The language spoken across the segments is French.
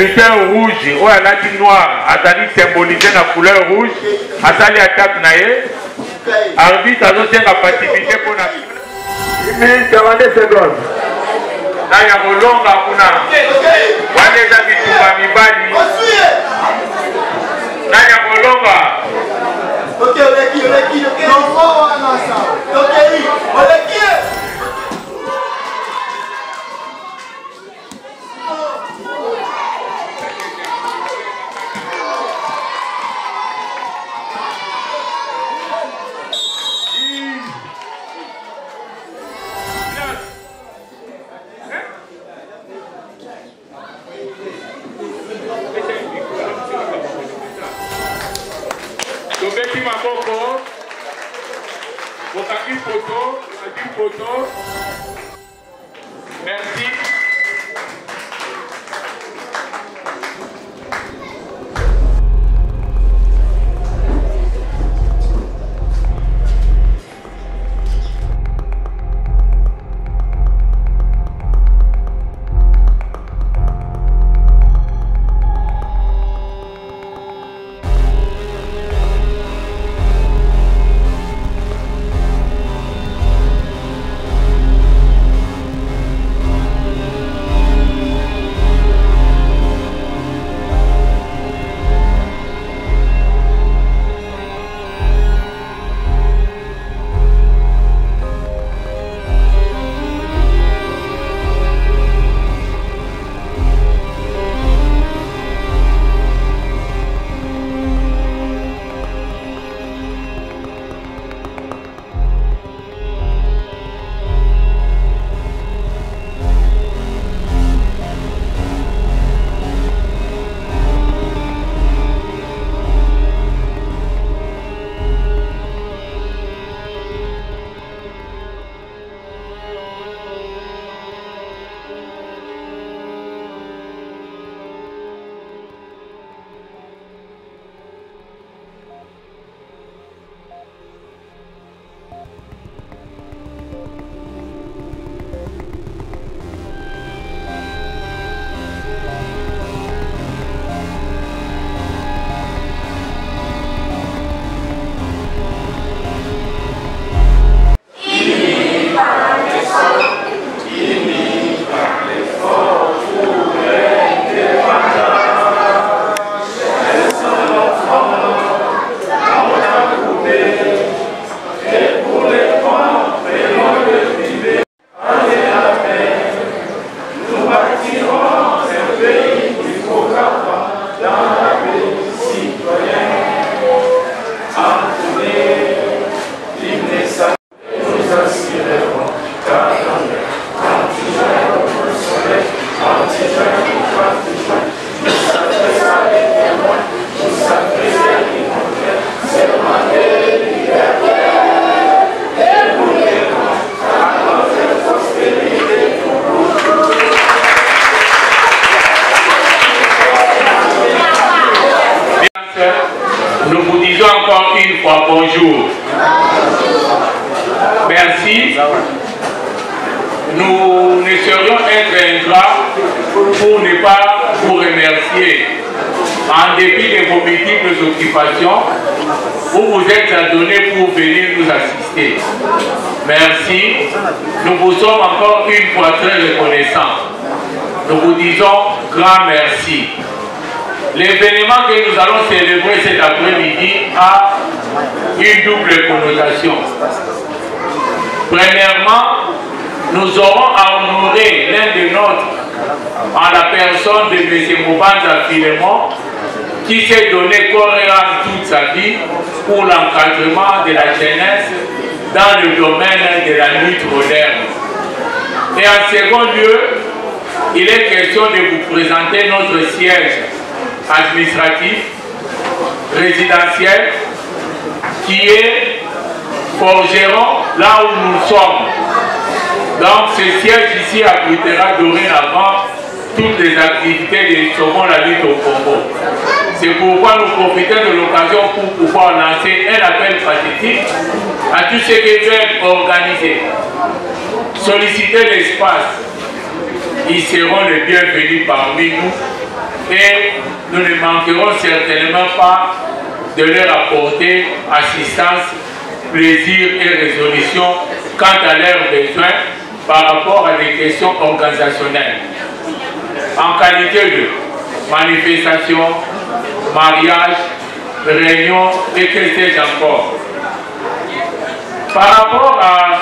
lutteur rouge ou à la noir azali symbolisé la couleur rouge azali attaque nae arbitre azosenga passivité pour la 42 secondes na ya molonga kuna wana eza bitumba mibali na ya molonga photo. Merci. Nous vous disons encore une fois bonjour. Merci. Nous ne serions être ingrats pour ne pas vous remercier. En dépit de vos multiples occupations, vous vous êtes adonnés pour venir nous assister. Merci. Nous vous sommes encore une fois très reconnaissants. Nous vous disons grand merci. L'événement que nous allons célébrer cet après-midi a une double connotation. Premièrement, nous aurons à honorer l'un de nôtres en la personne de M. Moubanza Philémon, qui s'est donné corps et âme toute sa vie pour l'encadrement de la jeunesse dans le domaine de la lutte moderne. Et en second lieu, il est question de vous présenter notre siège administratif, résidentiel, qui est Forgeron, là où nous sommes. Donc ce siège ici abritera dorénavant toutes les activités de Saumon la lutte au Congo. C'est pourquoi nous profitons de l'occasion pour pouvoir lancer un appel pacifique à tous ceux qui veulent organiser, solliciter l'espace. Ils seront les bienvenus parmi nous et nous ne manquerons certainement pas de leur apporter assistance, plaisir et résolution quant à leurs besoins par rapport à des questions organisationnelles. En qualité de manifestation, mariage, réunion et que sais-je encore. Par rapport à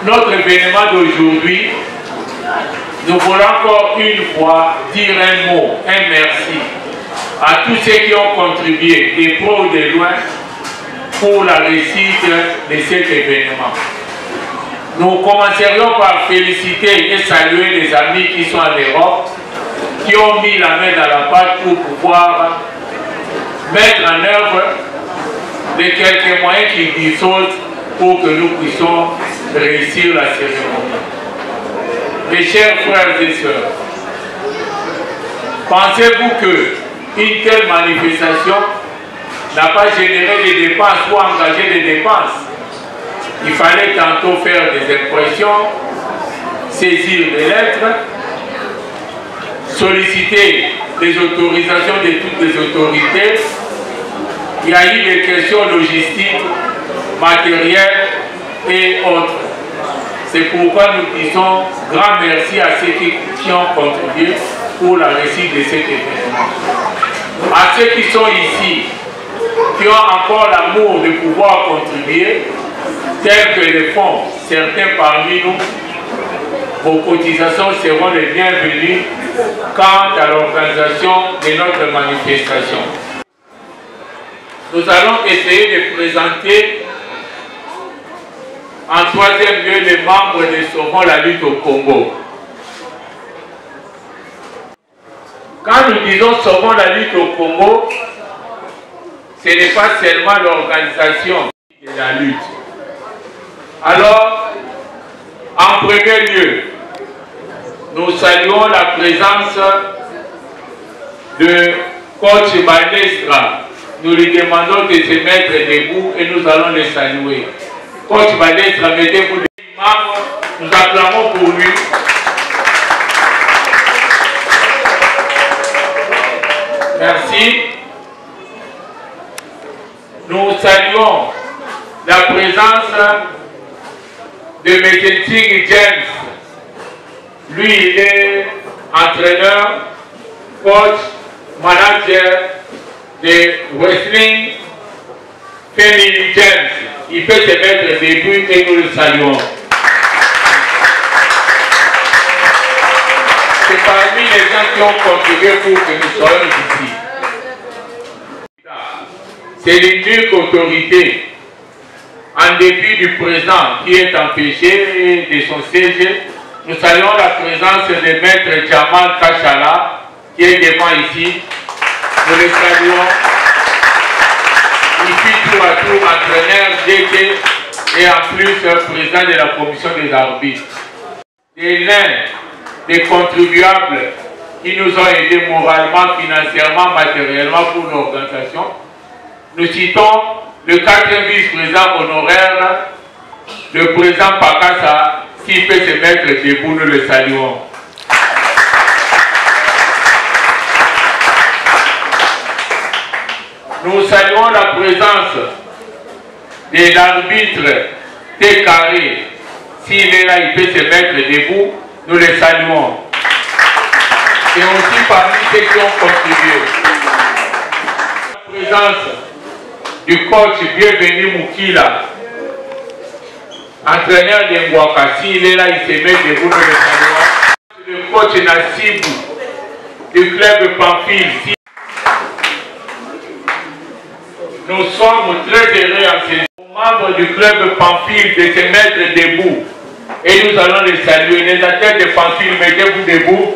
notre événement d'aujourd'hui, nous voulons encore une fois dire un mot, un merci à tous ceux qui ont contribué, des pros ou de loin, pour la réussite de cet événement. Nous commencerions par féliciter et saluer les amis qui sont en Europe, qui ont mis la main dans la pâte pour pouvoir mettre en œuvre les quelques moyens qui disposent pour que nous puissions réussir la cérémonie. Mes chers frères et sœurs, pensez-vous qu'une telle manifestation n'a pas généré des dépenses ou engagé des dépenses? Il fallait tantôt faire des impressions, saisir des lettres, solliciter les autorisations de toutes les autorités. Il y a eu des questions logistiques, matérielles et autres. C'est pourquoi nous disons grand merci à ceux qui ont contribué pour la réussite de cet événement. À ceux qui sont ici, qui ont encore l'amour de pouvoir contribuer, tels que les fonds, certains parmi nous, vos cotisations seront les bienvenues quant à l'organisation de notre manifestation. Nous allons essayer de présenter en troisième lieu les membres de Sauvons la lutte au Congo. Quand nous disons Sauvons la lutte au Congo, ce n'est pas seulement l'organisation de la lutte. Alors, en premier lieu, nous saluons la présence de coach Balestra. Nous lui demandons de se mettre debout et nous allons le saluer. Coach Balestra, mettez-vous debout. Nous acclamons pour lui. Merci. Nous saluons la présence de M. Tig James. Lui, il est entraîneur, coach, manager de wrestling Family James. Il peut se mettre debout et nous le saluons. C'est parmi les gens qui ont contribué pour que nous soyons ici. C'est l'unique autorité, en dépit du président qui est empêché de son siège. Nous saluons la présence de maître Jamal Kachala qui est devant ici. Nous le saluons. Il fut tour à tour entraîneur DT et en plus président de la commission des arbitres. Et l'un des contribuables qui nous ont aidés moralement, financièrement, matériellement pour l'organisation. Nous citons le 4e vice-président honoraire, le président Pakassa, s'il peut se mettre debout, nous le saluons. Nous saluons la présence de l'arbitre Técaré. S'il est là, il peut se mettre debout, nous le saluons. Et aussi parmi ceux qui ont contribué. La présence du coach Bienvenu Moukila, entraîneur de Mwaka. S'il est là, il se met debout, nous le saluons. Le coach Nassibou du club Pamphile. Nous sommes très heureux en ces membres du club Pamphile de se mettre debout. Et nous allons les saluer. Les athlètes de Pamphile, mettez-vous debout.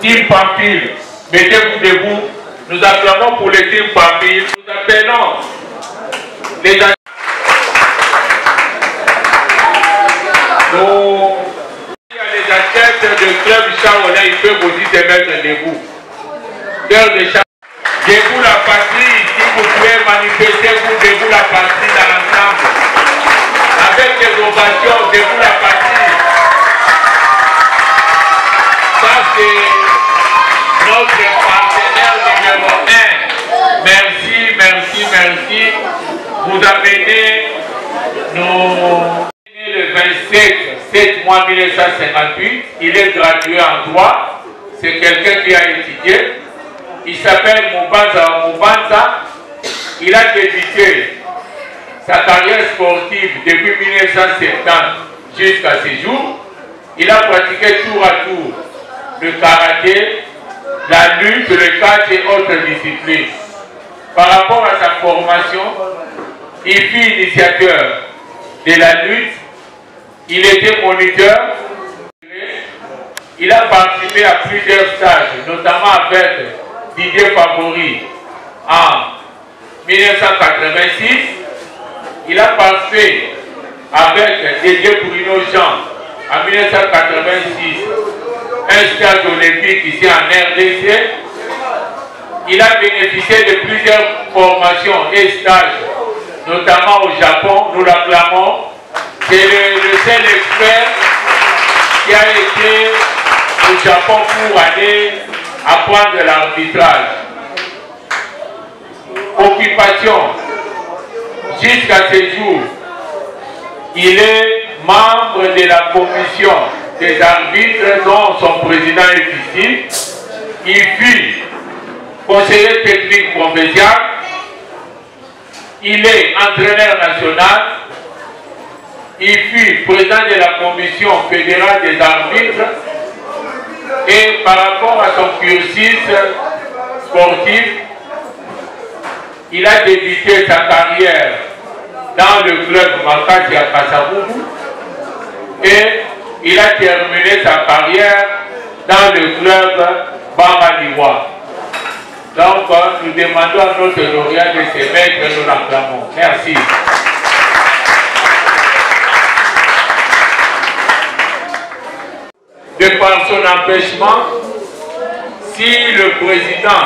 Team Pamphile, mettez-vous debout. Nous acclamons pour le team Pamphile. Nous appelons les athlètes. Les athlètes du club Chaolin, ils peuvent aussi se mettre debout. Debout la patrie, si vous pouvez manifester, vous debout la patrie dans l'ensemble. Avec des ovations, debout la patrie. Ça, c'est notre partenaire vous amenez le 27 mois 1958, il est gradué en droit, c'est quelqu'un qui a étudié, il s'appelle Moubanza, il a débuté sa carrière sportive depuis 1970 jusqu'à ce jour. Il a pratiqué tour à tour le karaté, la lutte, le catch et autres disciplines. Par rapport à sa formation, il fut initiateur de la lutte, il était moniteur, il a participé à plusieurs stages, notamment avec Didier Favori en 1986. Il a participé avec Didier Bruno Jean en 1986, un stage olympique ici en RDC. Il a bénéficié de plusieurs formations et stages, notamment au Japon, nous l'acclamons. C'est le seul expert qui a été au Japon pour aller apprendre l'arbitrage. Occupation. Jusqu'à ce jour, il est membre de la commission des arbitres dont son président est ici. Il fut conseiller technique provincial. Il est entraîneur national. Il fut président de la commission fédérale des arbitres. Et par rapport à son cursus sportif, il a débuté sa carrière dans le club Makati à Kasavubu et il a terminé sa carrière dans le club Bamaliwa. Donc, nous demandons à notre lauréat de se mettre, nous l'acclamons. Merci. De par son empêchement, si le président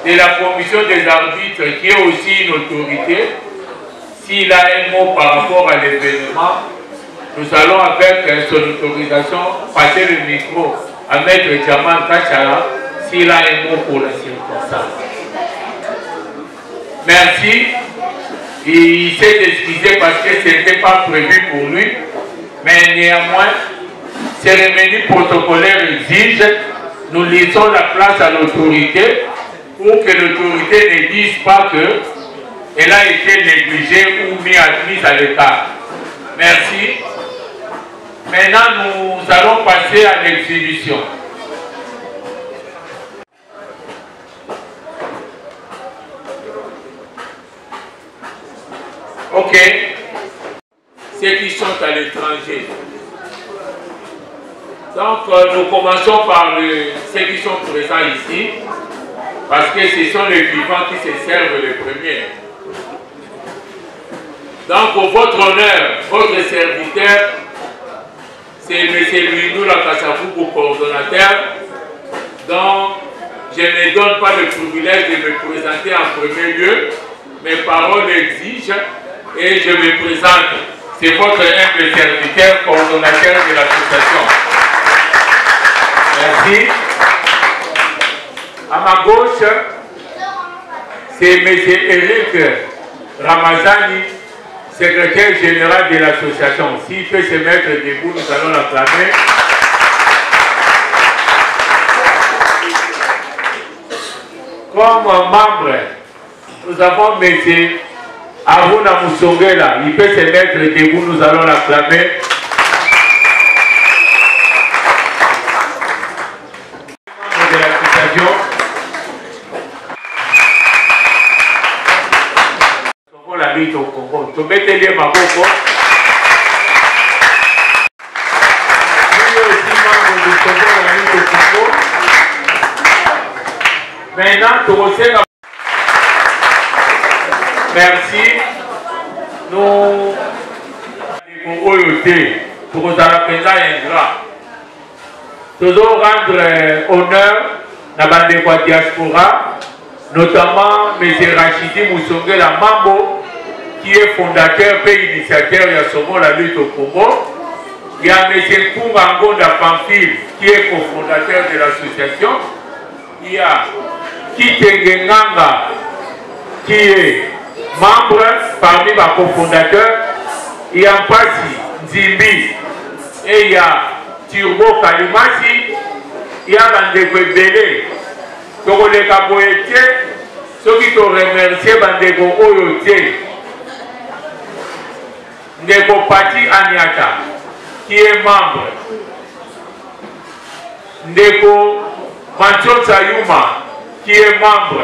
de la commission des arbitres, qui est aussi une autorité, s'il a un mot par rapport à l'événement, nous allons avec son autorisation passer le micro à Maître Djaman Kachala s'il a un mot pour la circonstance. Merci. Il s'est excusé parce que ce n'était pas prévu pour lui, mais néanmoins, cérémonie protocolaire exige, nous laissons la place à l'autorité pour que l'autorité ne dise pas qu'elle a été négligée ou mise à l'écart. Merci. Maintenant, nous allons passer à l'exhibition. Ok. Ceux qui sont à l'étranger. Donc, nous commençons par ceux qui sont présents ici, parce que ce sont les vivants qui se servent les premiers. Donc, pour votre honneur, votre serviteur, c'est M. Louinou Lakasavubu, coordonnateur, dont je ne donne pas le privilège de me présenter en premier lieu. Mes paroles exigent et je me présente. C'est votre humble serviteur, coordonnateur de l'association. Merci. À ma gauche, c'est M. Eric Ramazani, secrétaire général de l'association. S'il peut se mettre debout, nous allons l'acclamer. Comme membre, nous avons M. Aruna Moussongela. Il peut se mettre debout, nous allons l'acclamer. De l'association. La lutte au Congo. Tu mettez les Maboko. Nous aussi membres du Congo, la lutte au Congo. Maintenant, tu recevons. Merci. Nous pour nous appeler un grand. Toujours rendre honneur à la diaspora, notamment M. Rachidi Moussongela Mambo, qui est fondateur et initiateur de Somo la lutte au Congo. Il y a M. Kungango Pamphile, qui est cofondateur de l'association. Il y a Kitenge Nganga, qui est membres parmi mes cofondateurs, il y a Mpasi Nzimbi et il y a Turbo Kalimasi, il y a Bandeko Ebele. Donc les Kaboyetiers, ceux qui t'ont remercié Bandeko Oyotier, Ndeko Pati Anyata, qui est membre, Ndeko Mancho Sayuma, qui est membre,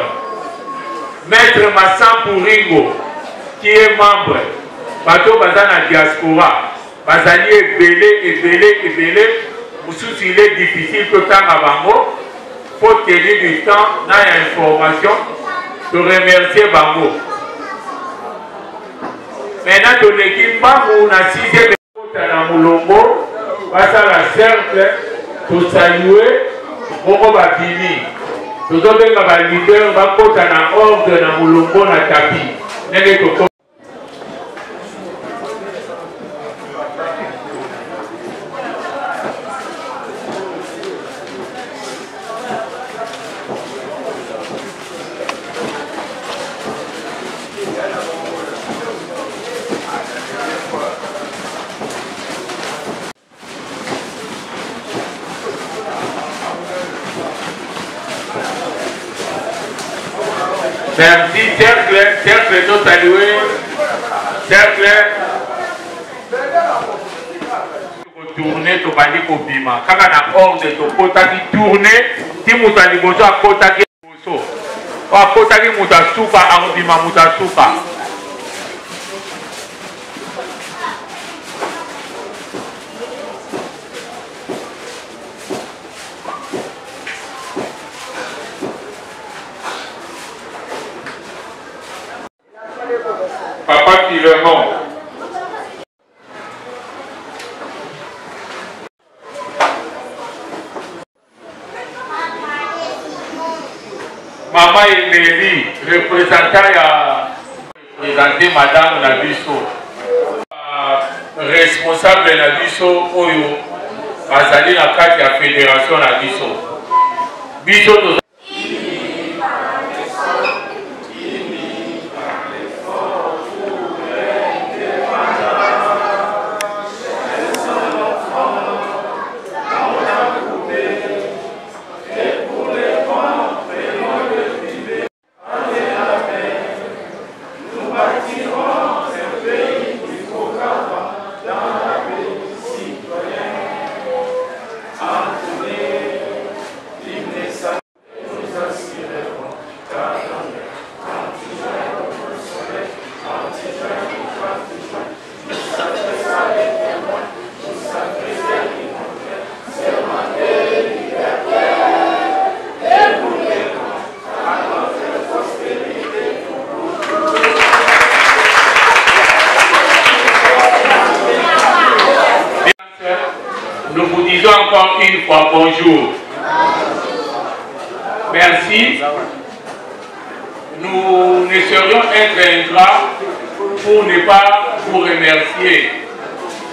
Maître Massan Pouringo, qui est membre, Bato Bazana Diaspora, Bazali Ebele, Moussous il est difficile que tant Bango, faut tenir du temps dans l'information, de remercier Bango. Maintenant, de l'équipe, on a 6e écoute à Moulombo, face à la cercle, pour saluer Moko Babini. Nous avons un leader, on a ordre à Moulombo, na tapis. Merci, cercle tout salué, cercle. Tourner, tu vas dire qu'au bima. Quand on a ordre de kota qui tourne, si vous avez besoin de kota qui est besoin. Ou kota qui est besoin de soupa, à bima, mouta soupa. Papa Filemon. Maman Emélie, représentant Madame Nabiso, responsable de Nabiso, Oyo, Azali na carte de la Fédération Nabiso. Biso nous vous disons encore une fois bonjour. Merci. Nous ne serions être ingrats pour ne pas vous remercier.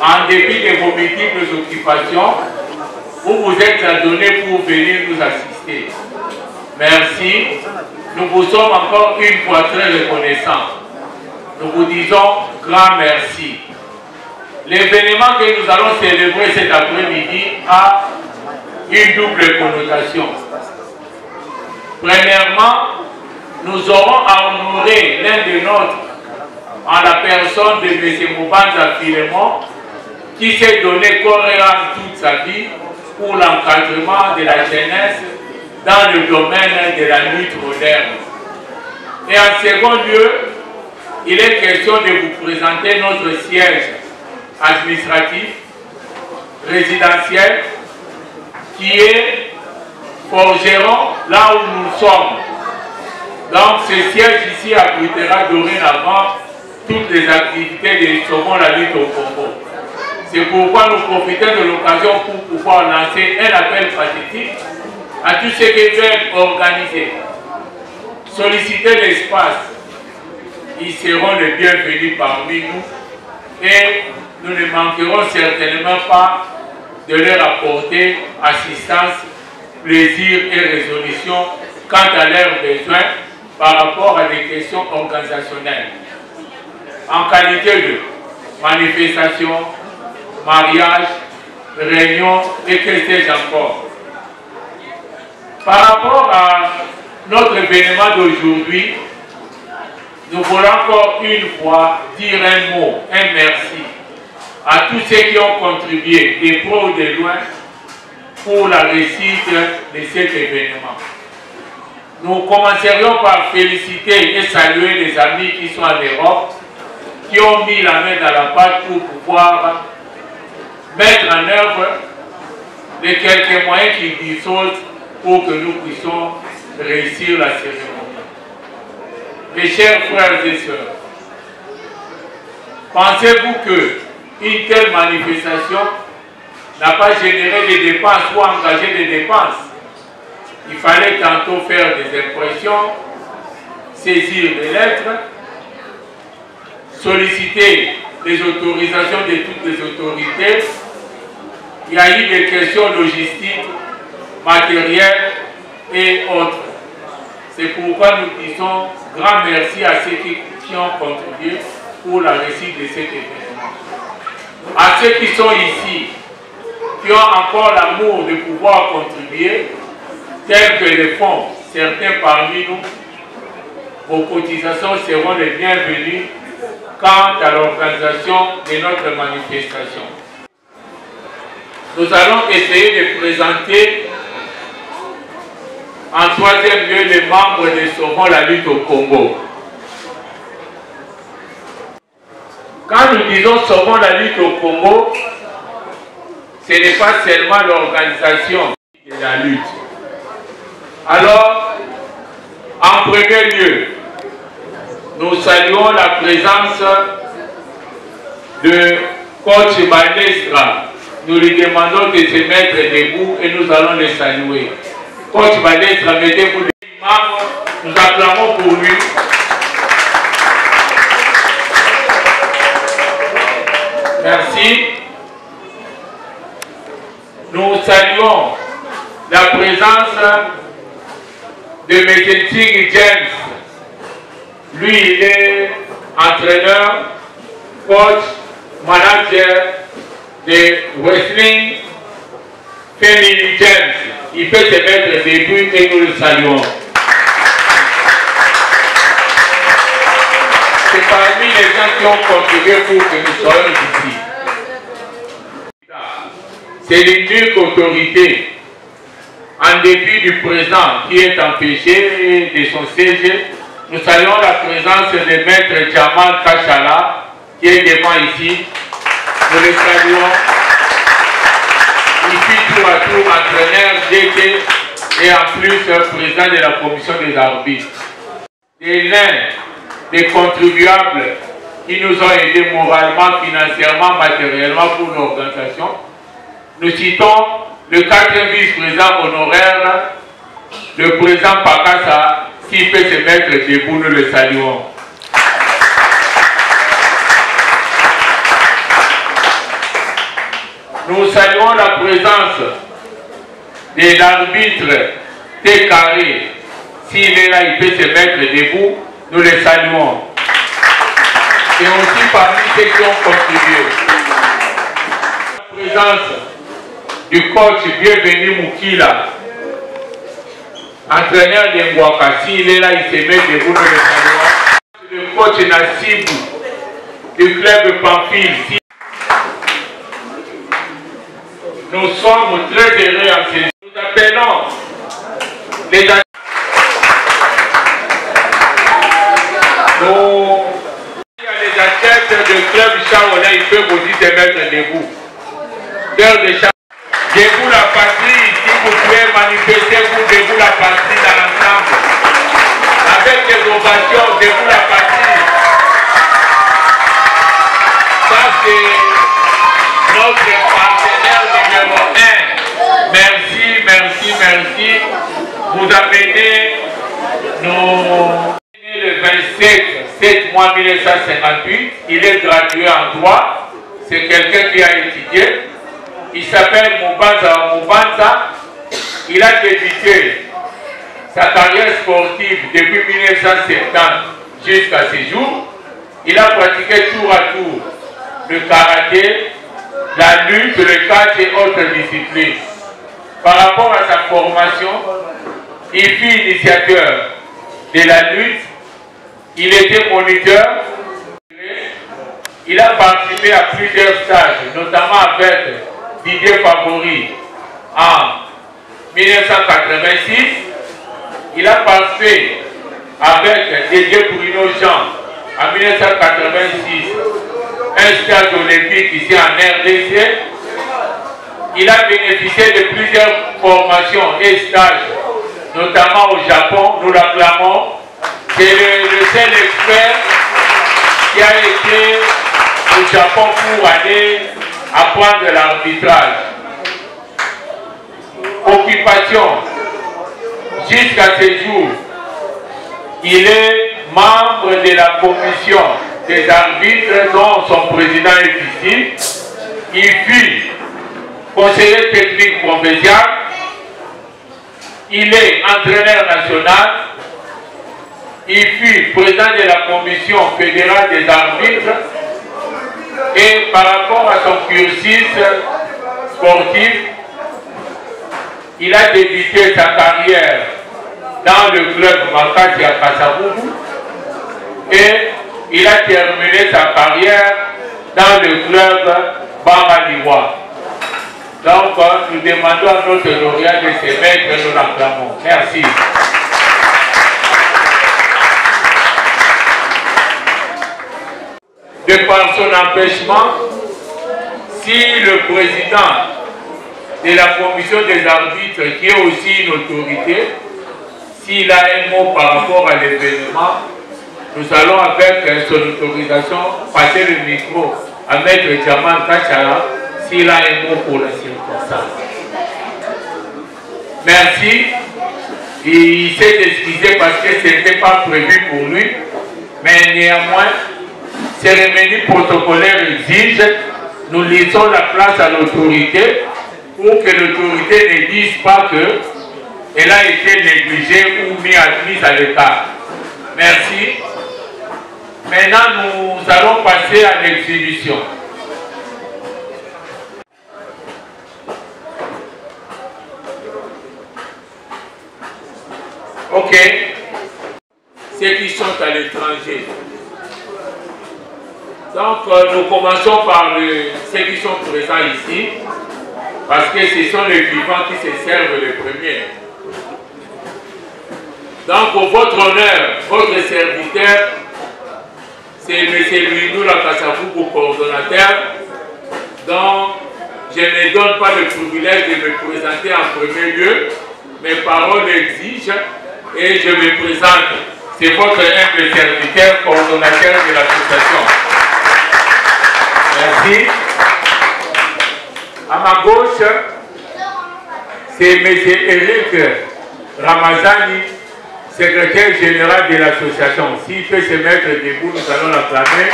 En dépit de vos multiples occupations, vous vous êtes donné pour venir nous assister. Merci. Nous vous sommes encore une fois très reconnaissants. Nous vous disons grand merci. L'événement que nous allons célébrer cet après-midi a une double connotation. Premièrement, nous aurons à honorer l'un de nôtres en la personne de M. Moubanza Filemon, qui s'est donné corps et âme toute sa vie pour l'encadrement de la jeunesse dans le domaine de la lutte moderne. Et en second lieu, il est question de vous présenter notre siège administratif, résidentiel, qui est Forgeron, là où nous sommes. Donc ce siège ici abritera dorénavant toutes les activités de sauvons la lutte au Congo. C'est pourquoi nous profitons de l'occasion pour pouvoir lancer un appel pathétique à tous ceux qui veulent organiser, solliciter l'espace. Ils seront les bienvenus parmi nous et nous ne manquerons certainement pas de leur apporter assistance, plaisir et résolution quant à leurs besoins par rapport à des questions organisationnelles. en qualité de manifestation, mariage, réunion et que sais-je encore. Par rapport à notre événement d'aujourd'hui, nous voulons encore une fois dire un mot, un merci à tous ceux qui ont contribué, des pros ou de loin, pour la réussite de cet événement. Nous commencerions par féliciter et saluer les amis qui sont en Europe, qui ont mis la main dans la pâte pour pouvoir mettre en œuvre les quelques moyens qui disposent pour que nous puissions réussir la cérémonie. Mes chers frères et sœurs, pensez-vous qu'une telle manifestation n'a pas généré des dépenses ou engagé des dépenses? Il fallait tantôt faire des impressions, saisir des lettres, solliciter les autorisations de toutes les autorités. Il y a eu des questions logistiques, matérielles et autres. C'est pourquoi nous disons grand merci à ceux qui ont contribué pour la réussite de cet événement. À ceux qui sont ici, qui ont encore l'amour de pouvoir contribuer, tels que les fonds, certains parmi nous, vos cotisations seront les bienvenues quant à l'organisation de notre manifestation. Nous allons essayer de présenter en troisième lieu les membres de Sauvons la lutte au Congo. Quand nous disons Sauvons la lutte au Congo, ce n'est pas seulement l'organisation de la lutte. Alors, en premier lieu, nous saluons la présence de coach Balestra. Nous lui demandons de se mettre debout et nous allons le saluer. Coach Balestra, mettez-vous debout. Nous acclamons pour lui. Merci. Nous saluons la présence de M. James. Lui, il est entraîneur, coach, manager de wrestling Family James. Il peut se mettre debout et nous le saluons. C'est parmi les gens qui ont contribué pour que nous soyons ici. C'est l'unique autorité, en dépit du président qui est empêché de son siège. Nous saluons la présence de maître Jamal Kachala qui est devant ici. Nous le saluons. Il fait tour à tour entraîneur DT et en plus président de la commission des arbitres. Et l'un des contribuables qui nous ont aidés moralement, financièrement, matériellement pour l'organisation. Nous citons le 4e vice-président honoraire, le président Pakassa, qui peut se mettre debout, nous le saluons. Nous saluons la présence de l'arbitre Técaré. S'il est là, il peut se mettre debout, nous le saluons. Et aussi parmi ceux qui ont contribué. La présence du coach Bienvenu Moukila, entraîneur de Ngwaka. S'il est là, il se met debout, nous le saluons. Le coach Nassibou du club Pamphile. Nous sommes très heureux en ce jour. Nous appelons les athlètes du club Chaolais, ils peuvent aussi se mettre debout. Debout la patrie, si vous pouvez manifester, vous debout la patrie dans l'ensemble. Avec des ovations, debout la patrie. Ça c'est notre partenaire numéro 1. Merci, merci, merci. Vous amenez le 27 7 mois 1958. Il est gradué en droit. C'est quelqu'un qui a étudié. Il s'appelle Moubanza. Il a débuté sa carrière sportive depuis 1970 jusqu'à ce jour. Il a pratiqué tour à tour le karaté, la lutte, le catch et autres disciplines. Par rapport à sa formation, il fut initiateur de la lutte, il était moniteur, il a participé à plusieurs stages, notamment avec Didier Favori en 1986. Il a participé avec Didier Bruno-Jean en 1986, un stage olympique ici en RDC. Il a bénéficié de plusieurs formations et stages, notamment au Japon. Nous l'acclamons. C'est le seul expert qui a été au Japon pour aller apprendre l'arbitrage. Occupation. Jusqu'à ce jour, il est membre de la commission des arbitres dont son président est ici. Il fut conseiller technique provincial. Il est entraîneur national. Il fut président de la commission fédérale des arbitres. Et par rapport à son cursus sportif, il a débuté sa carrière dans le club Makati à Kasavubu et il a terminé sa carrière dans le club Bamaliwa. Donc, nous demandons à notre lauréat de se mettre, nous l'acclamons. Merci. De par son empêchement, si le président de la commission des arbitres, qui est aussi une autorité, s'il a un mot par rapport à l'événement, nous allons avec son autorisation passer le micro à Maître Djaman Kachara s'il a un mot pour la circonstance. Merci. Il s'est excusé parce que ce n'était pas prévu pour lui, mais néanmoins, cérémonie protocolaire exige, nous laissons la place à l'autorité pour que l'autorité ne dise pas qu'elle a été négligée ou mise à l'écart. Merci. Maintenant, nous allons passer à l'exhibition. Ok. Ceux qui sont à l'étranger. Donc, nous commençons par ceux qui sont présents ici, parce que ce sont les vivants qui se servent les premiers. Donc, pour votre honneur, votre serviteur, c'est M. Louis Lakasavubu, coordonnateur, dont je ne donne pas le privilège de me présenter en premier lieu. Mes paroles exigent et je me présente. C'est votre humble serviteur, coordonnateur de l'association. Merci. À ma gauche, c'est M. Eric Ramazani, secrétaire général de l'association. S'il peut se mettre debout, nous allons l'acclamer.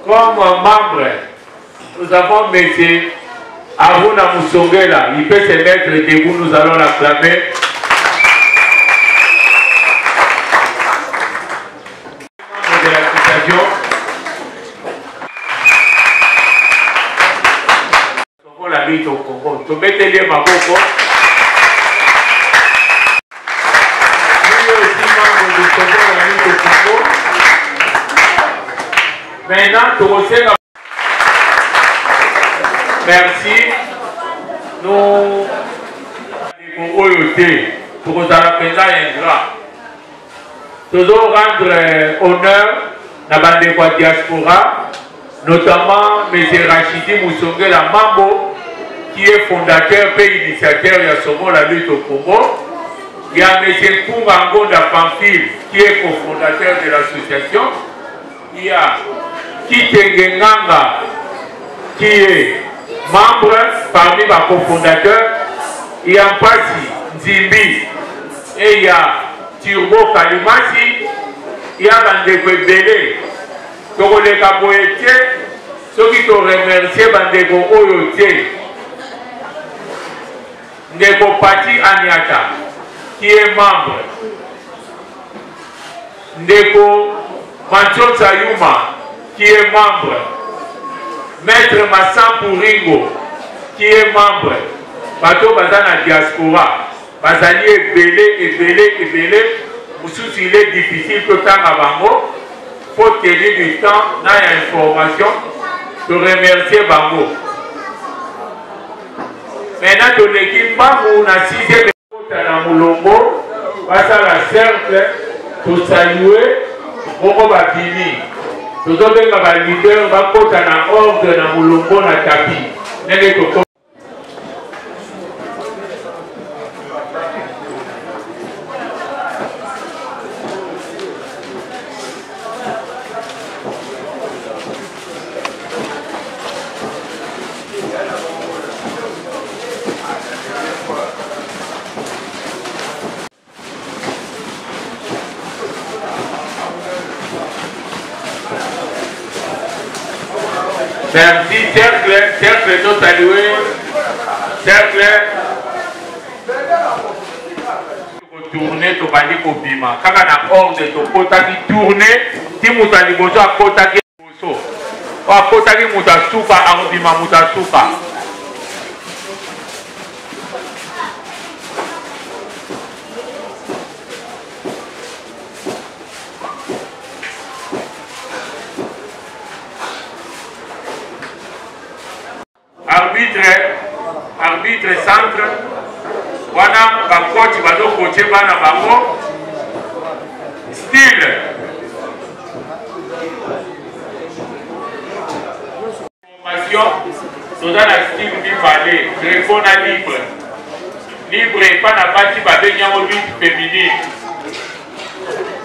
Comme membre, nous avons M. Aruna Moussongela. Il peut se mettre debout, nous allons l'acclamer. De l'association. La lutte au Congo. Tu mettez les Maboko. Lui aussi membre du Congo, la lutte au Congo. Maintenant, tu recevez la... Merci. Nous avons été pour nous appeler ingrat. Toujours rendre honneur à la diaspora, notamment M. Rachidi Moussongela Mambo, qui est fondateur et initiateur de la lutte au Congo. Il y a M. Kungangonda Pamphile, qui est cofondateur de l'association. Il y a Kitenge Nganga, qui est membre parmi les cofondateurs. Il y a Mpasi Nzimbi et il y a Turbo Kalimasi. Il y a Bandeko Ebele. Tokoleka Boyetie, ceux qui te remercié Bandeko Oyotie. Ndeko Pati Aniata, qui est membre Ndeko Manchot Sayuma, qui est membre. Maître Massan Pouringo, qui est membre. Bato Bazana Diaspora. Bazali est belé. Moussous, il est difficile que tant à Bango. Faut tenir du temps dans l'information de remercier Bango. Maintenant, de l'équipe, on a 6e écoute à Moulombo, passe à la cercle, pour saluer, Momo Bakini. Tout le monde va leader, va côté à ordre à Moulombo, na tapis. Merci, cercle, tout salué. Cercle. Tourner, tu vas dire qu'au bima. Quand on a ordre de ton côté qui tourne, si vous avez besoin de côté qui est besoin. À côté qui est souka, à bima, souka. Arbitre centre, wana ba coach ba do coacher bana bango style formation dans la style du ballet Greco na libre pas na bati ba benya au lutte féminine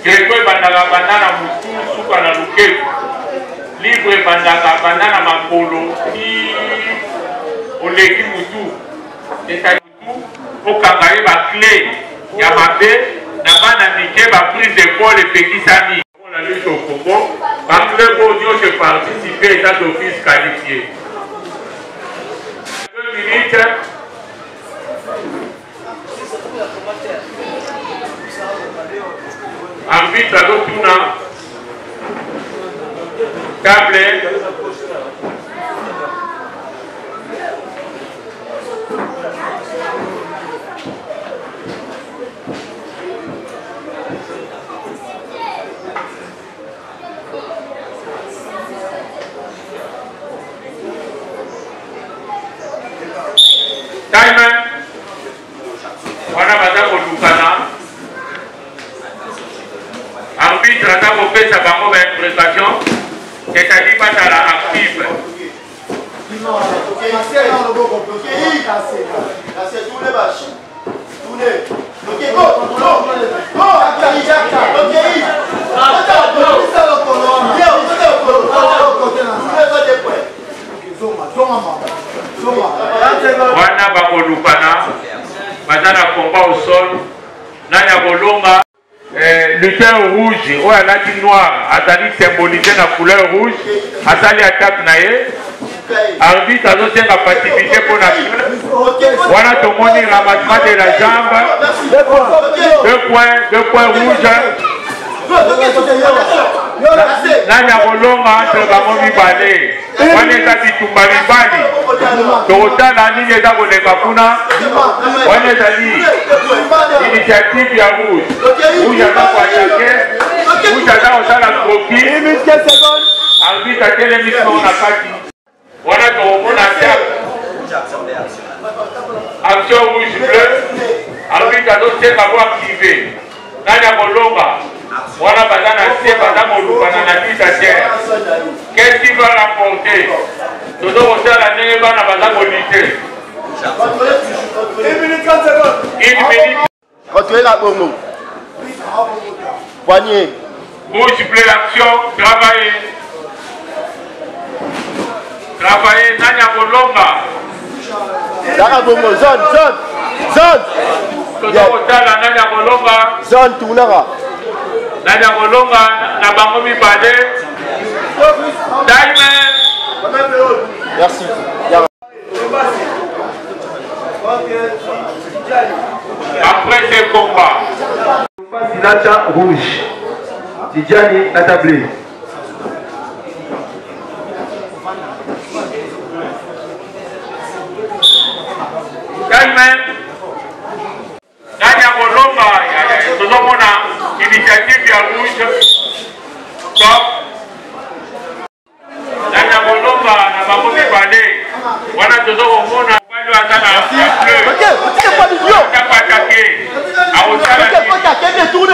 Greco bandaka banana mutu suka na luketu libre bandaka banana makolo ni oleki mutu esa mutu okanga ba clé ya mabe na bana mike ba prise d'épaule epekisami la lutte au Congo ba club audio se participer état d'office qualifié 2 minutes arbitre adotuna table time wana baza kolukana arbitre ata kopesa bango baimprestation c'est-à-dire batala active wana bakolukana baza na combat au sol nani akolonga lutteur rouge oyo alati noir azali symbolisé na couleur rouge asali attaque na ye arbitre azosenga passivité mpo na wana tomoni ramassement de la jambe 2 points rouge nani akolonga entre bango mibale wana eza bitumba mibali tokotala nini eza koleka kuna wana ezali initiative ya rouge aza koatake rouge aza kosala kroki arbitre atelemisi na kati wana tokomona action rouge bleu arbitre azosenga ko active nani akolonga wana baza na se baza molukana na dictateur qu'est-ce qui va rapporter todo kosala ndenge bana baza kolite 1 minute contrôler la bongo poignet rouge bleu action travailler nani akolonga la bongo zone todo kosala nani akolonga zone tournera nani akolonga na bango mibale time merci après ce combat Silacha rouge Tidjani Natablé. Calme. Nani akolomba tozomona initiative ya rouge. Stop. Nani akolomba na bango mibale. Wana tozokomona bali watana ya bleu.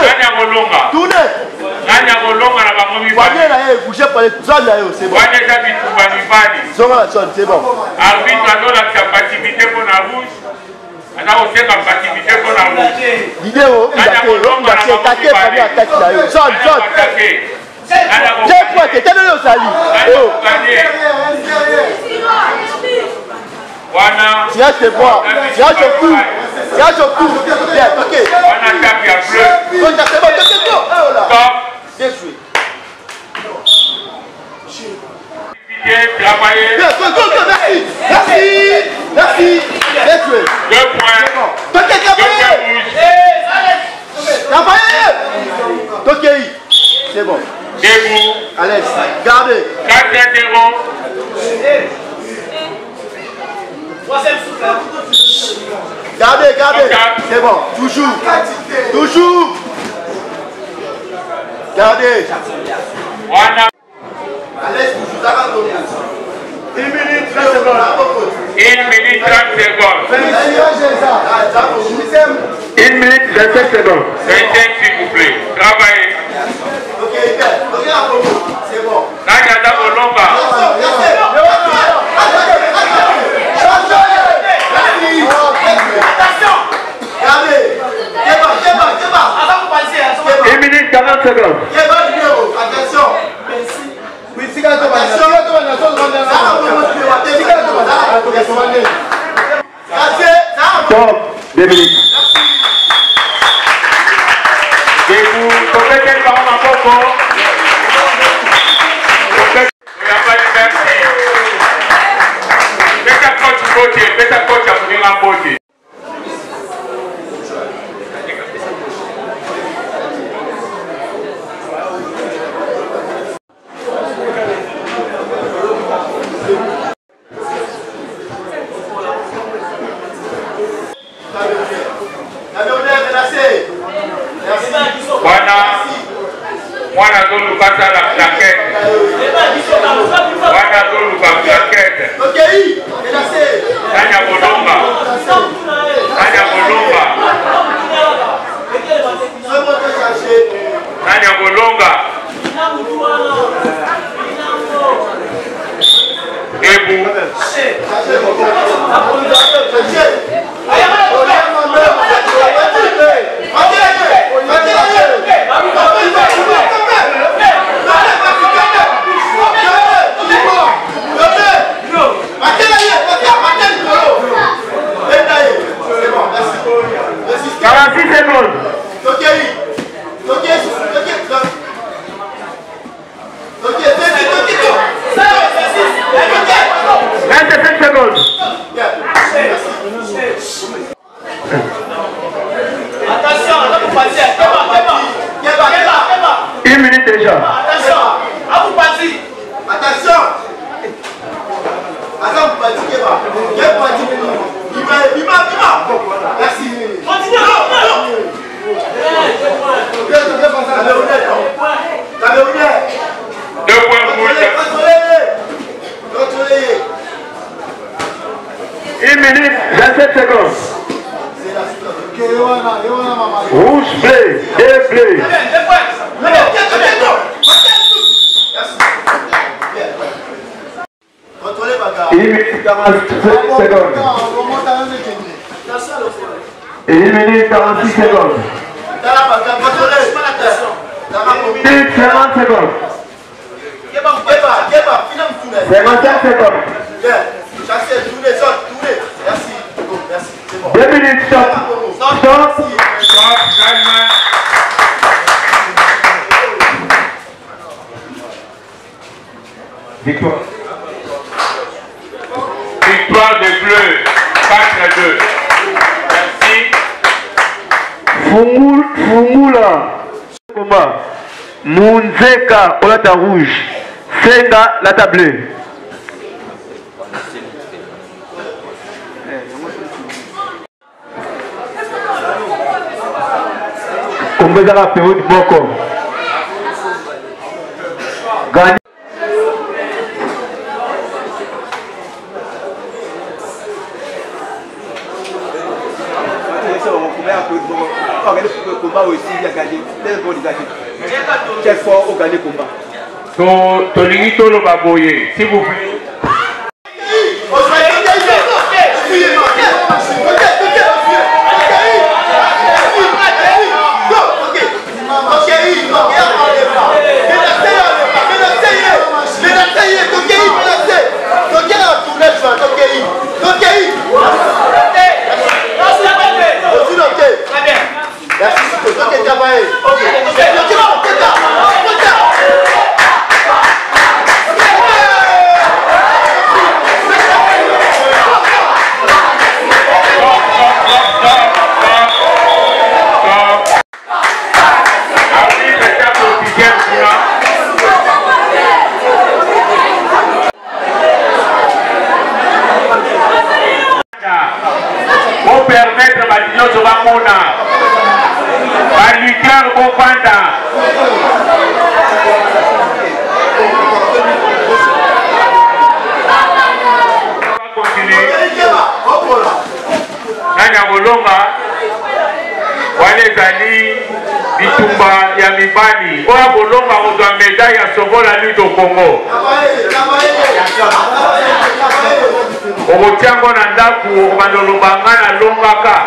Nani akolonga. Nani akolonga na bango mibale. Wana eza bitumba mibali. Arbitre azolakisa passivité mpo na rouge. Ana osenga passivité mpo na rouge. Nani akolonga na bango mibale. Wana tirage de bois, tirage de coup, tirage de coup. Bien, ok. Wana tape ya bleu. C'est bon, Stop. bien joué. Bien travaillé. Bien, go, merci. Merci. Merci. Bien joué. 2 points. Ok, travaillez. Ok, c'est bon. Debout. Alex, gardez. 4-0. Gardez. C'est bon. Toujours. Gardez. Wana. Alex, toujours. 1 minute 30 secondes. 1 minute 30 secondes. 1 minute 27 secondes. 25 s'il vous plaît. Travaillez. Ok, c'est bon. Nani aza kolomba. Attention. Gardez. 1 minute 40 secondes. Attention. Stop. 2 minutes. Debout. Complétez le ballon en coco. Merci. Faites un coach à venir en beauté. Mwana azoluka sala plaquette. Mwana azoluka plaquette. Nani akolomba. Ebu. Rouge, bleu, et bleu. Il minute 47 secondes. Et 1 minute 46 secondes. 1 minute 50 secondes. 55 secondes. 2 minutes, stop. Stop. Victoire. Victoire des Bleus, 4-2. Merci. Fungula. Combat. Munzeka Olata rouge. Senga Lata bleu. Kombezaka Perraud Boko. Gagne. Combat aussi, il a gagné. Quel fort au gagné combat. Tolingi Tolo Baboye, s'il vous plaît. Pour permettre à Madino de Bamona, à Lucas Bofanda. On va continuer. Nanya Bolonga, Wale Zali, Bitumba, Yamibani. Oya Bolonga, on doit médaille à sauver la lutte au Congo. Okotiango na ndaku okobalolobanga na longaka.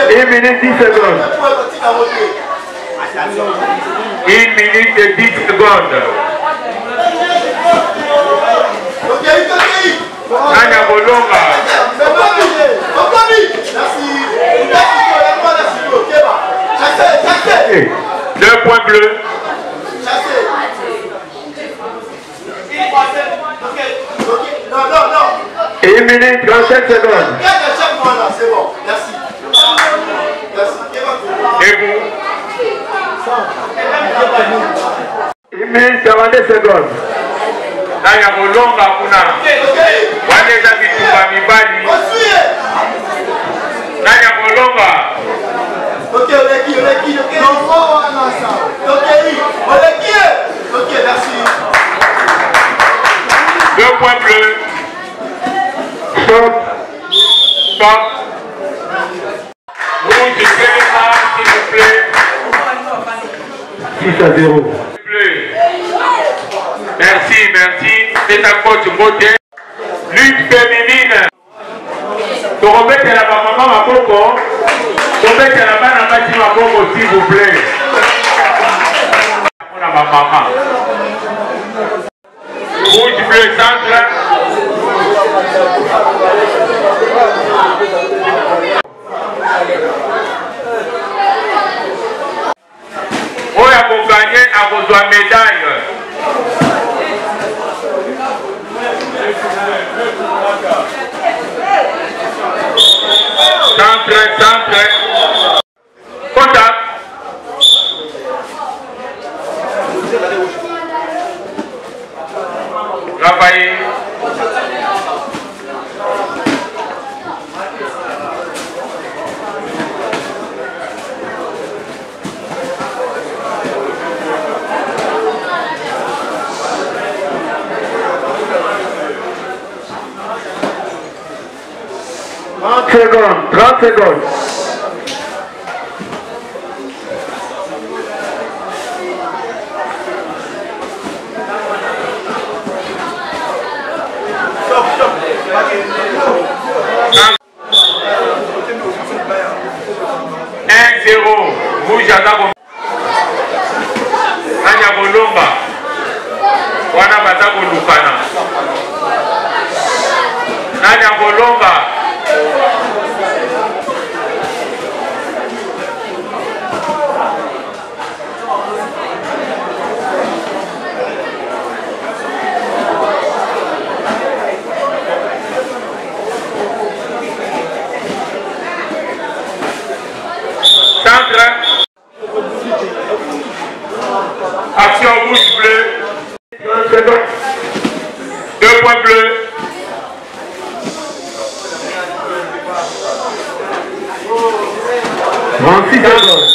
1 minute 10 secondes. 1 minute et 10 secondes. Nanya Bolonga. 2 points bleus. 1 minute 37 secondes. C'est bon, merci. Et vous? 1 minute 42 secondes. Nanya Bolonga kuna. Waneza Bitumba Mibali. Nanya Bolonga. Ok, merci. 2 points bleus. Stop. Stop. Vous dites ça, s'il vous plaît. 6 à 0. Merci, merci. C'est un coach beauté. Lutte féminine. Pour remettre la maman à Coco, pour mettre la main à Coco, s'il vous plaît. On a ma maman. Rouge, bleu, centre. On a gagné à vos médailles. Centre. Contact. Raphaël. Secondes, 30 secondes. Rouge à Nanya Bolonga. Wana Batako Lukana. Nanya Bolonga. Centre. 36 secondes.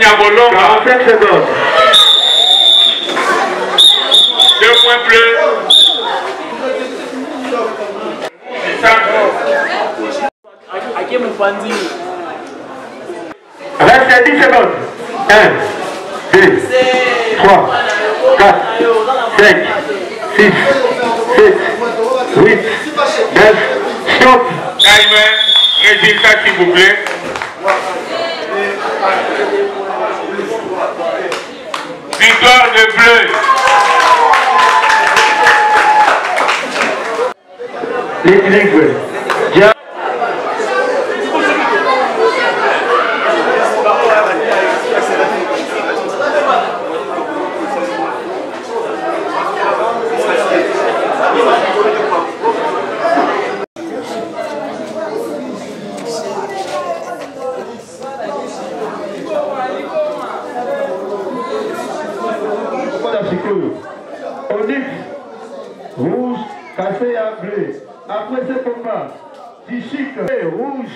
Nyabolonga. 45 secondes. 2 points bleus. Reste 10 secondes. 1, 2, 3, 4, 5, 6, 7, 8, 9, stop. Timer, résultat s'il vous plaît. Victoire de bleu. Les tigres. Onyx, rouge, cassé à bleu. Après ce combat, Tichik, rouge,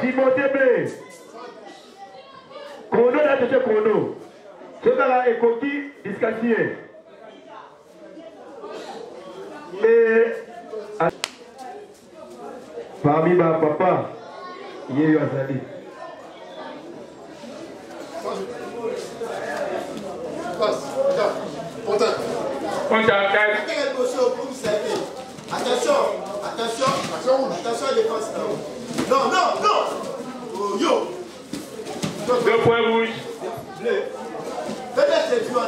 Timothée bleu. Chrono n'a touché chrono. Ce gars-là est coquille, disqualifié. Et parmi ma papa, il y a eu Azali. Attention, attention, attention à défense. Non, non, non. Oh, yo. 2 points rouges. Bleu. Fais-le, c'est tu là.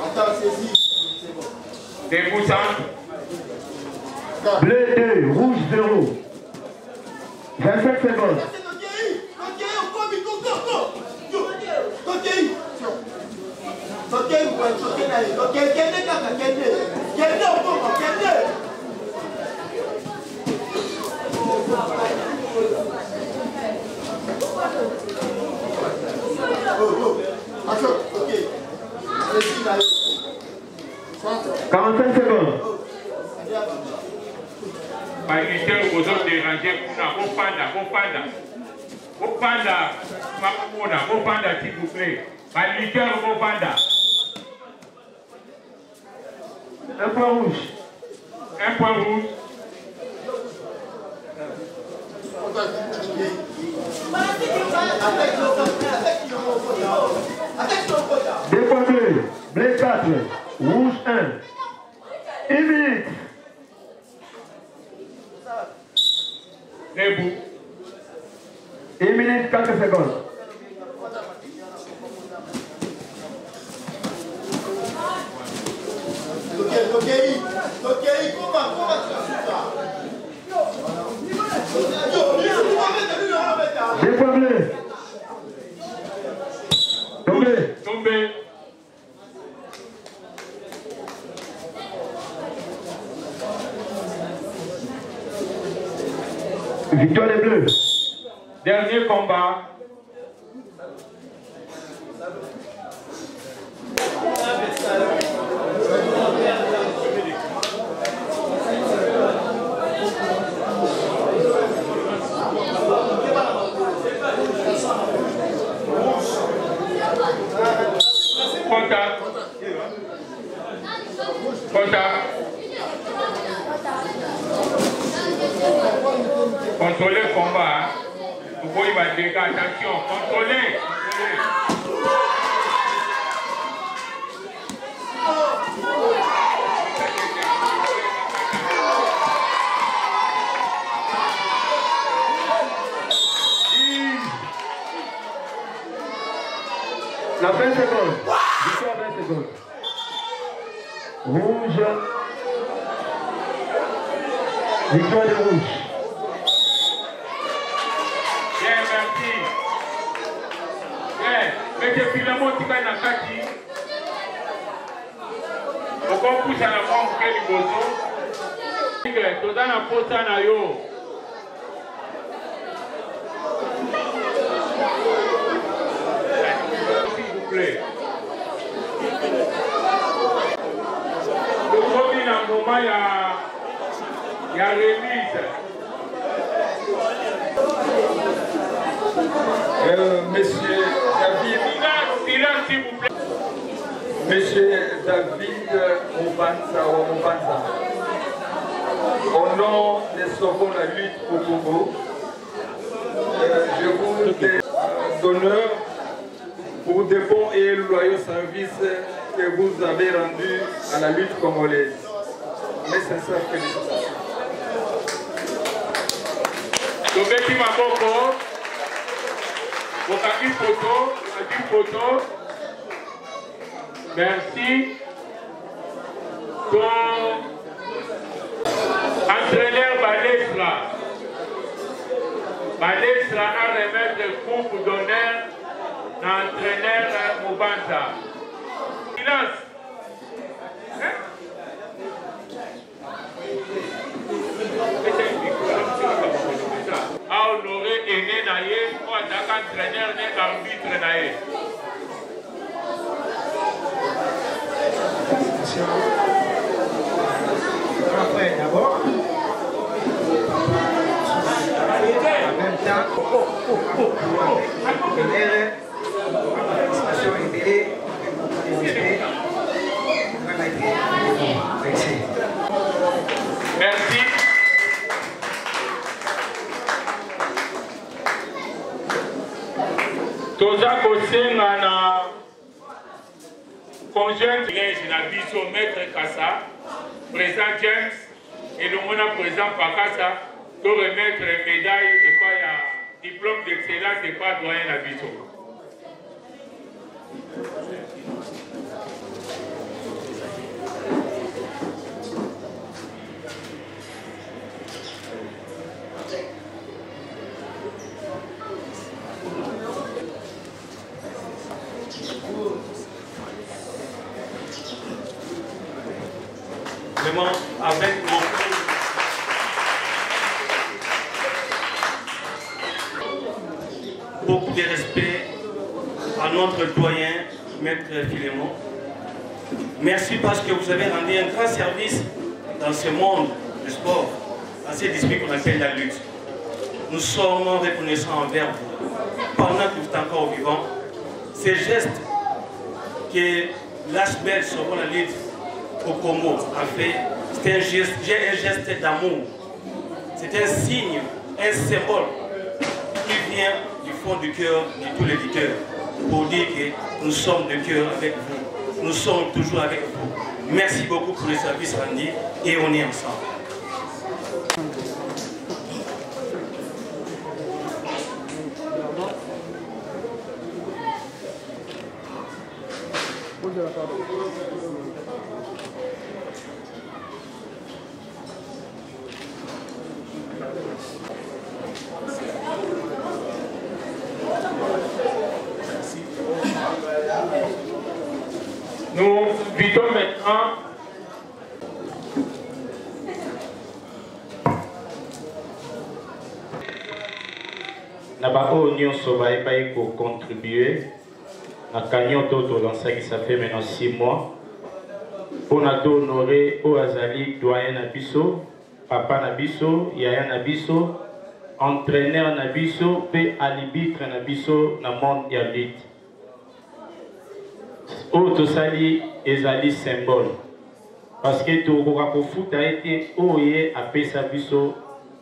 Attends, saisis. C'est bon. Des poussants. Bleu 2, rouge 0. 25 secondes. Attention, ok. 45 secondes. Par éviter aux autres déranger, au panda, s'il vous plaît. Par lutteur, au panda. 1 point rouge. 1 point rouge. Deux points bleus. Bleu 4. Rouge 1. 1 minute. Debout. 1 minute 4 secondes. Deux points bleus. Tombé. Tombé. Victoire des Bleus. Dernier combat. Contact. Contact. Contrôlez le combat. Vous pouvez battre des gars. Attention. Contrôlez. La 20 secondes. Victoire 20 secondes. Rouge. Victoire des rouges. Bien, merci. Bien. Mettez finalement tout ça dans la kaki. Pourquoi on pousse à la banque que du bozo? Tout dans la poste à yo. S'il vous plaît. Il y a remise. Monsieur David. Silence, s'il vous plaît. Monsieur David Mubanza. Au nom de Sauvons la lutte au Congo, je vous d'honneur pour de bons et loyaux services que vous avez rendus à la lutte congolaise. Mes sincères félicitations. Tobeti Maboko, Bokaki photo, merci. Ton entraîneur Balesra a remettre le coupe d'honneur à l'entraîneur Mubanza. Silence. A honoré Aîné Naye, ou attaque entraîneur né arbitre Naye. Après, d'abord, en même temps, l'administration est aidée, merci. Toza kosenga na conjoint na biso maître Kassa, président James et le mona président Pakassa de remettre médaille et pas diplôme d'excellence et pas doyen na biso. Vraiment, avec beaucoup de respect à notre doyen, Maître Philémon. Merci parce que vous avez rendu un grand service dans ce monde du sport, dans cette discipline qu'on appelle la lutte. Nous sommes reconnaissants envers vous. Pendant que vous êtes encore vivant, ces gestes que l'HBL Sauvons la lutte au Congo a fait, c'est un geste d'amour. C'est un signe, un symbole qui vient du fond du cœur de tous les lutteurs pour dire que nous sommes de cœur avec vous. Nous sommes toujours avec vous. Merci beaucoup pour le service rendu et on est ensemble. Nous vivons maintenant Nabako nyonso baebai ko contribuer na cagnon toto lancé qui ça fait maintenant 6 mois pour na honorer au azali doyen na biso, papa na biso, yaya na biso, entraîneur na biso, pe arbitre na biso na monde ya lutte. Auto sali ezali symbole parce que to ko futa été oye apesa biso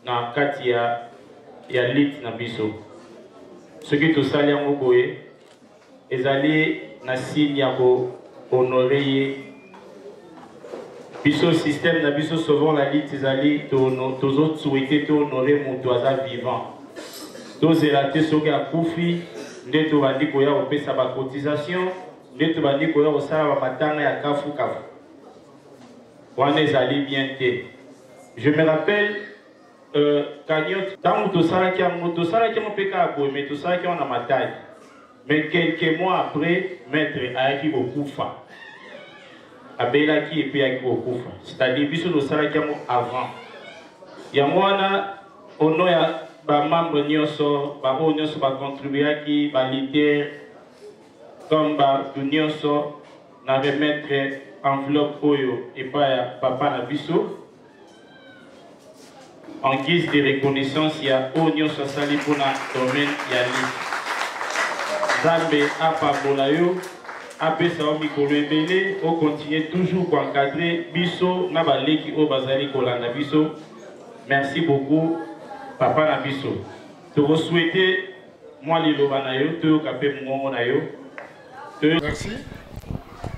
na kati ya lutte na biso. Ce qui to sali yango boye ezali na signe ya ko honorer biso système na biso Sauvons la lutte ezali to souhaiter to honorer mon aza vivant. To zelate soki akufi nde to bandi koya kopesa ba cotisation. Je me rappelle mais quelques mois après, maître Aaki Okufa. Abela qui est payé Okufa. C'est-à-dire que avant. Yamwana, au nom de membres nyonso, ba contribuer qui ba leader comme l'union na remettre enveloppe oyo et pas papa na biso en guise de reconnaissance, il y a Onyo Sasali pour le domaine Yali. Zambe Apabolayo, Apesa Omikolo Ebele, on continue toujours pour encadrer Bisso, Nabaleki Obazali Kolanda Bisso. Merci beaucoup, Papa Nabisso. Je vous souhaite, moi, les Lobanayo, te capé mon nayo. Merci.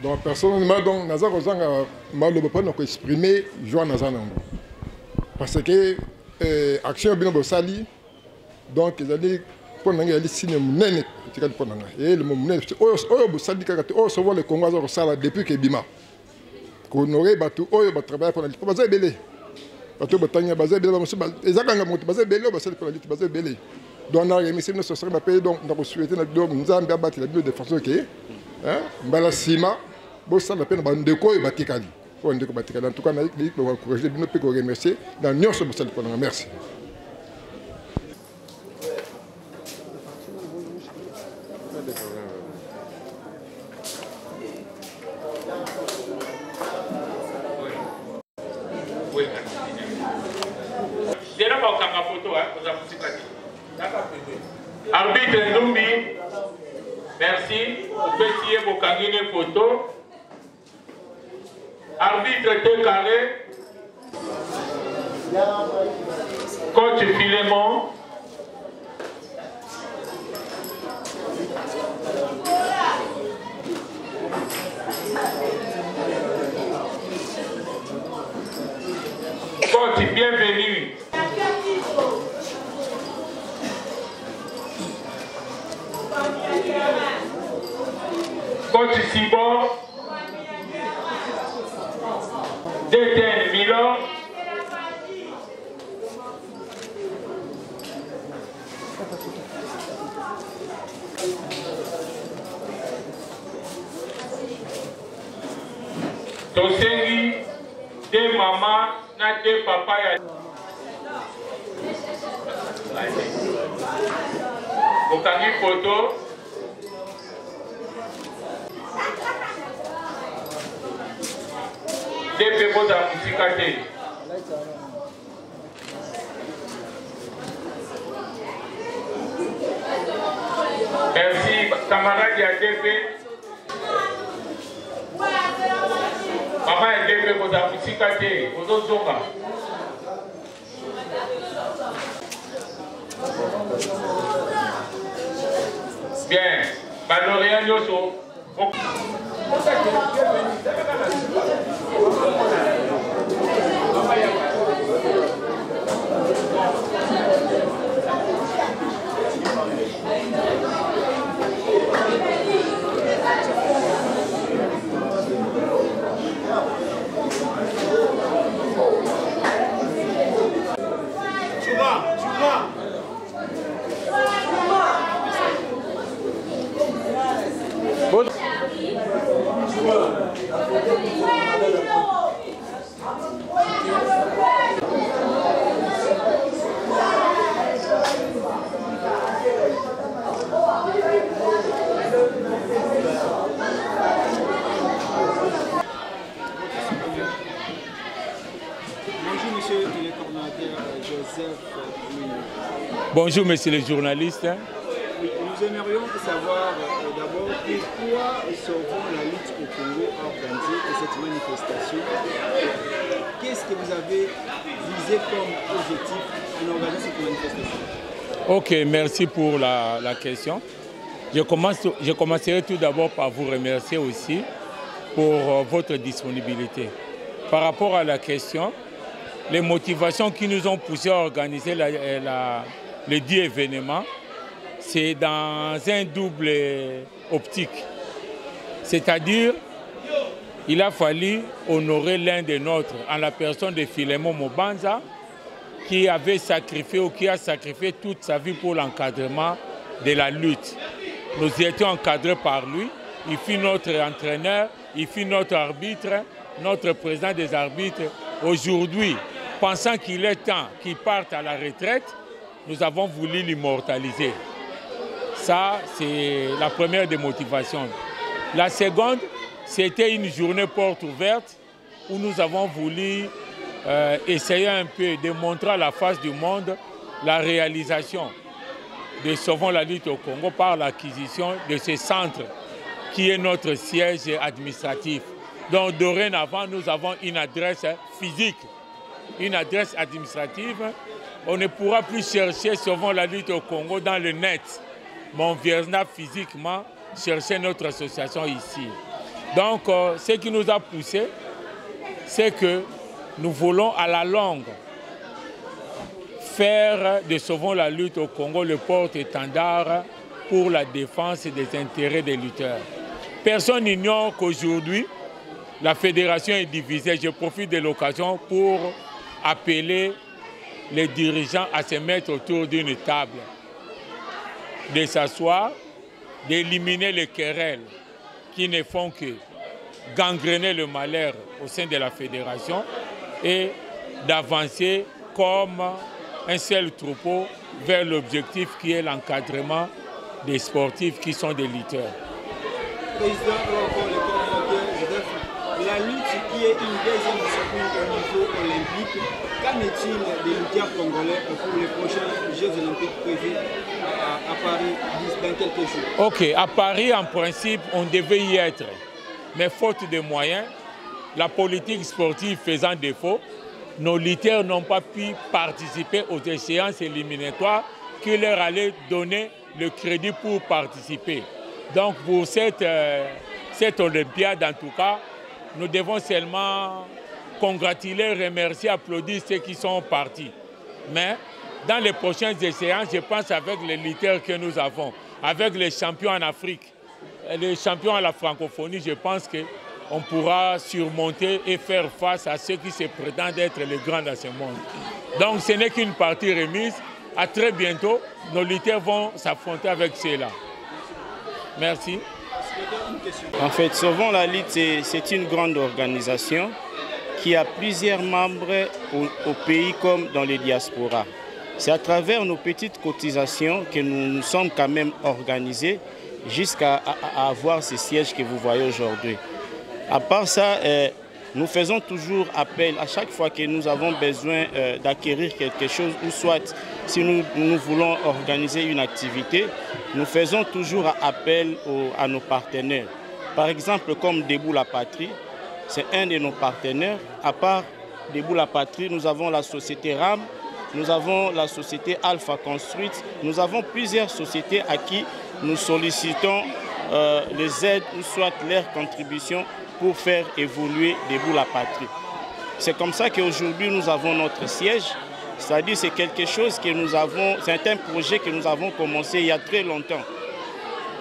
Donc, personnellement, donc, Nazar Ozanga m'a exprimé joie Nazanango. Parce que action bien Bossali, donc ils allaient pour n'aller aller signer mon nez, tu vois pour n'aller. Et le moment où Bossali quand on se voit le Congo au Sala depuis que Bima, qu'on aurait battu, on va travailler pour la lutte, basé belé, battu batanya basé belé, les aganga montent basé belé, basé pour la lutte, basé belé. Donc on a remis ces nos sociétés, on a payé donc on a souhaité notre nous avons bien battu la lutte de façon que, hein, Balasima, Bossali la peine bandeko et batikali. En tout cas, on a encouragé de nous remercier dans l'Union sociale. Merci. Arbitre Ndumbi, merci. Vous pouvez vos cangines photos. Arbitre T carré, coach Philémon, coach bienvenue. Coach Sibon. Déten Milo. Tosengi, de maman, na de papa ya. Okangi photo. Des pépos à musique. Merci, camarade YADP. Maman YADP, vous avez musique. Vous autres, bien, Balorien Yoso. Bonjour, monsieur le journaliste. Oui, nous aimerions savoir d'abord pourquoi Sauvons la lutte au Congo a organisé cette manifestation. Qu'est-ce que vous avez visé comme objectif en organisant cette manifestation? Ok, merci pour la question. Je commencerai tout d'abord par vous remercier aussi pour votre disponibilité. Par rapport à la question, les motivations qui nous ont poussé à organiser le dit événement, c'est dans un double optique. C'est-à-dire, il a fallu honorer l'un des nôtres en la personne de Philémon Mobanza, qui avait sacrifié ou qui a sacrifié toute sa vie pour l'encadrement de la lutte. Nous étions encadrés par lui, il fut notre entraîneur, il fut notre arbitre, notre président des arbitres. Aujourd'hui, pensant qu'il est temps qu'il parte à la retraite, nous avons voulu l'immortaliser. Ça, c'est la première des motivations. La seconde, c'était une journée porte ouverte où nous avons voulu essayer un peu de montrer à la face du monde la réalisation de Sauvons la lutte au Congo par l'acquisition de ce centre qui est notre siège administratif. Donc dorénavant, nous avons une adresse physique, une adresse administrative. On ne pourra plus chercher Sauvons la lutte au Congo dans le net, mais on viendra physiquement chercher notre association ici. Donc ce qui nous a poussé, c'est que nous voulons à la longue faire de Sauvons la lutte au Congo le porte-étendard pour la défense des intérêts des lutteurs. Personne n'ignore qu'aujourd'hui, la fédération est divisée. Je profite de l'occasion pour appeler les dirigeants à se mettre autour d'une table, de s'asseoir, d'éliminer les querelles qui ne font que gangréner le malheur au sein de la fédération et d'avancer comme un seul troupeau vers l'objectif qui est l'encadrement des sportifs qui sont des lutteurs. Président, la lutte qui est une deuxième discipline au niveau olympique, qu'en est-il des lutteurs congolais pour les prochains Jeux olympiques prévus à Paris dans quelques jours? Ok, à Paris, en principe, on devait y être. Mais faute de moyens, la politique sportive faisant défaut, nos lutteurs n'ont pas pu participer aux échéances éliminatoires qui leur allaient donner le crédit pour participer. Donc pour cette Olympiade, en tout cas, nous devons seulement congratuler, remercier, applaudir ceux qui sont partis. Mais dans les prochaines échéances, je pense avec les lutteurs que nous avons, avec les champions en Afrique, les champions à la francophonie, je pense qu'on pourra surmonter et faire face à ceux qui se prétendent être les grands dans ce monde. Donc ce n'est qu'une partie remise. À très bientôt, nos lutteurs vont s'affronter avec ceux-là. Merci. En fait, Sauvons la lutte, c'est une grande organisation qui a plusieurs membres au pays comme dans les diasporas. C'est à travers nos petites cotisations que nous nous sommes quand même organisés jusqu'à avoir ces sièges que vous voyez aujourd'hui. À part ça, nous faisons toujours appel à chaque fois que nous avons besoin d'acquérir quelque chose, ou soit si nous voulons organiser une activité, nous faisons toujours appel à nos partenaires. Par exemple, comme Debout la Patrie, c'est un de nos partenaires. À part Debout la Patrie, nous avons la société RAM, nous avons la société Alpha Construite, nous avons plusieurs sociétés à qui nous sollicitons les aides ou soit leurs contributions pour faire évoluer Debout la Patrie. C'est comme ça qu'aujourd'hui nous avons notre siège, c'est-à-dire c'est quelque chose que nous avons, c'est un projet que nous avons commencé il y a très longtemps.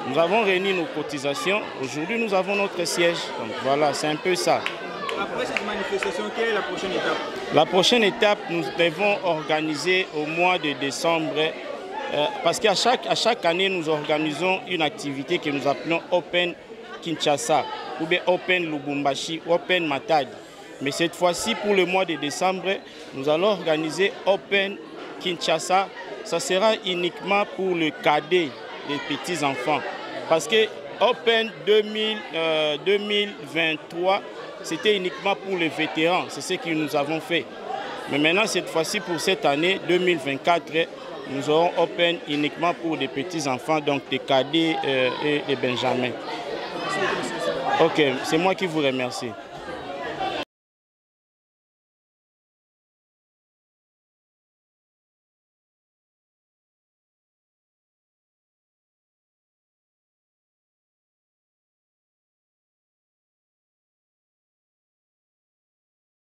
Nous avons réuni nos cotisations, aujourd'hui nous avons notre siège, donc voilà, c'est un peu ça. Après cette manifestation, quelle est la prochaine étape? La prochaine étape, nous devons organiser au mois de décembre, parce qu'à chaque année, nous organisons une activité que nous appelons Open Kinshasa, ou bien Open Lubumbashi, Open Matadi. Mais cette fois-ci, pour le mois de décembre, nous allons organiser Open Kinshasa. Ça sera uniquement pour le cadet des petits-enfants. Parce que Open 2023, c'était uniquement pour les vétérans. C'est ce que nous avons fait. Mais maintenant, cette fois-ci, pour cette année 2024, nous aurons Open uniquement pour des petits-enfants, donc des cadets et des benjamins. Ok, c'est moi qui vous remercie.